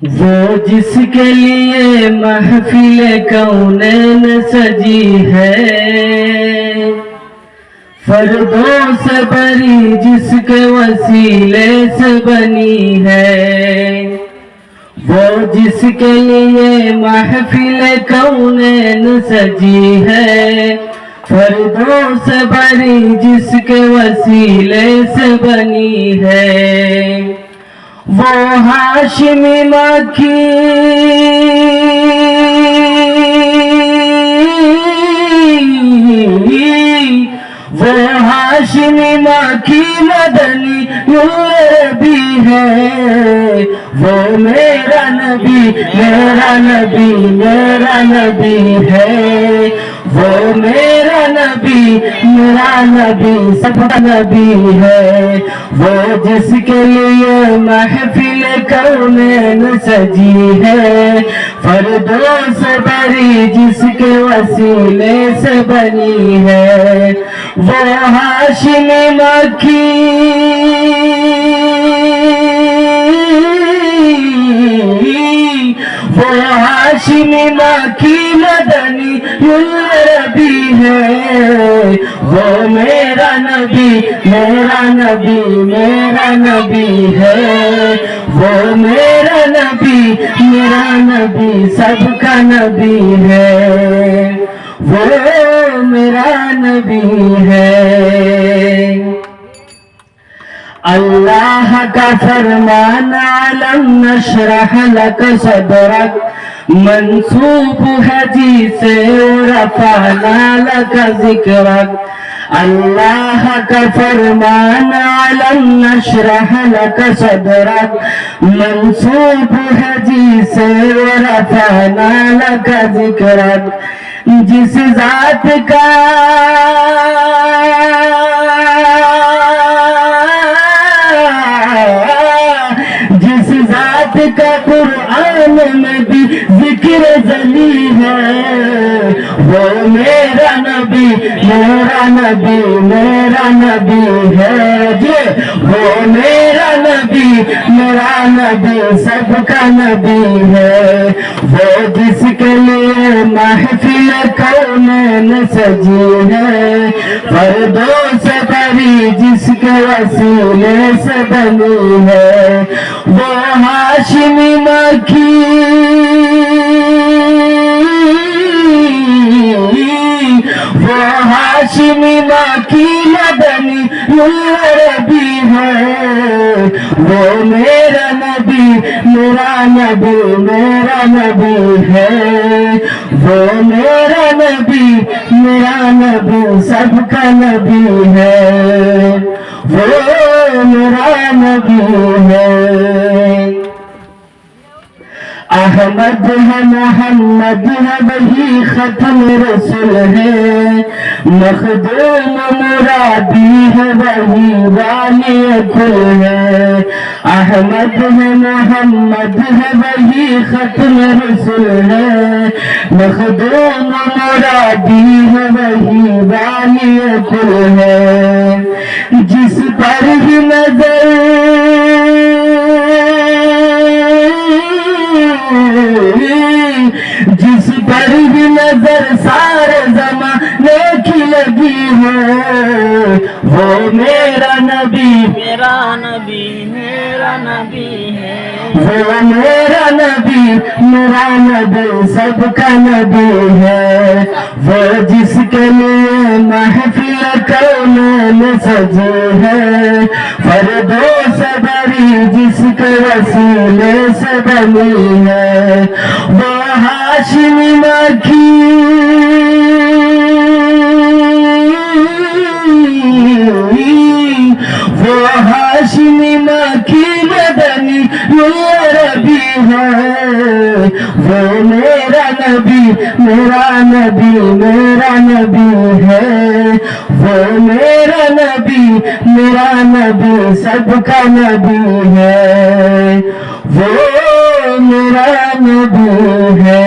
وہ جس کے لیے محفل کونین سجی ہے، فردوس بری جس کے وسیلے سے بنی ہے، وہ جس کے لیے محفل کونین سجی ہے، فردوس بری جس کے وسیلے سے بنی ہے، وہ ہاشمی مکی وہ ہاشمی مکی مدنی عربی ہے، وہ میرا نبی میرا نبی میرا نبی ہے، وہ میرا نبی میرا نبی سب کا نبی ہے، وہ جس کے لیے محفل کونین سجی ہے، فردوس بری جس کے وسیلے سے بنی ہے، وہ ہاشمی مکی وہ ہاشمی مکی مدنی عربی ہے، وہ میرا نبی میرا نبی میرا نبی ہے، وہ میرا نبی میرا نبی سب کا نبی ہے، وہ میرا نبی ہے۔ اللہ کا فرمان علم نشرح لک صدرک منسوب ہے جی سے رفعنا لک ذکرک، اللہ کا فرمان علم نشرح لک صدرک منسوب ہے جی سے رفعنا لک ذکرک، جس ذات کا قرآن میں بھی ذکر ذلی ہے، وہ میرا نبی میرا نبی میرا نبی ہے، جی وہ میرا نبی میرا نبی سب کا نبی ہے، وہ جس کے لیے محفل کونین سجی ہے، فردوس بری جس کے وسیلے سے بنی ہے، وہ ہاشمی مکی وہ ہاشمی مکی مدنی عربی ہے، وہ میرا نبی میرا نبی میرا نبی ہے، وہ میرا نبی میرا نبی سب کا نبی ہے، وہ میرا نبی ہے۔ احمد ہے محمد ہے وہی ختم رسول ہے، مخدوم مرادی ہے وہی والی کل ہے، احمد ہے محمد ہے وہی ختم رسول ہے، مخدوم مرادی ہے وہی والی کل ہے، جس پر ہی نظر جس پر بھی نظر سارے زمانے کی لگی ہے، وہ میرا نبی میرا نبی میرا نبی ہے، وہ میرا نبی میرا نبی سب کا نبی ہے، وہ جس کے لیے محفل کونین سجی ہے، فردوس بری جس کے وسیلے سے بنی ہے، وہ ہاشمی مکی وہ ہاشمی مکی مدنی عربی ہے، وہ میرا نبی میرا نبی میرا نبی ہے، وہ میرا نبی میرا نبی سب کا نبی ہے، وہ میرا نبی ہے۔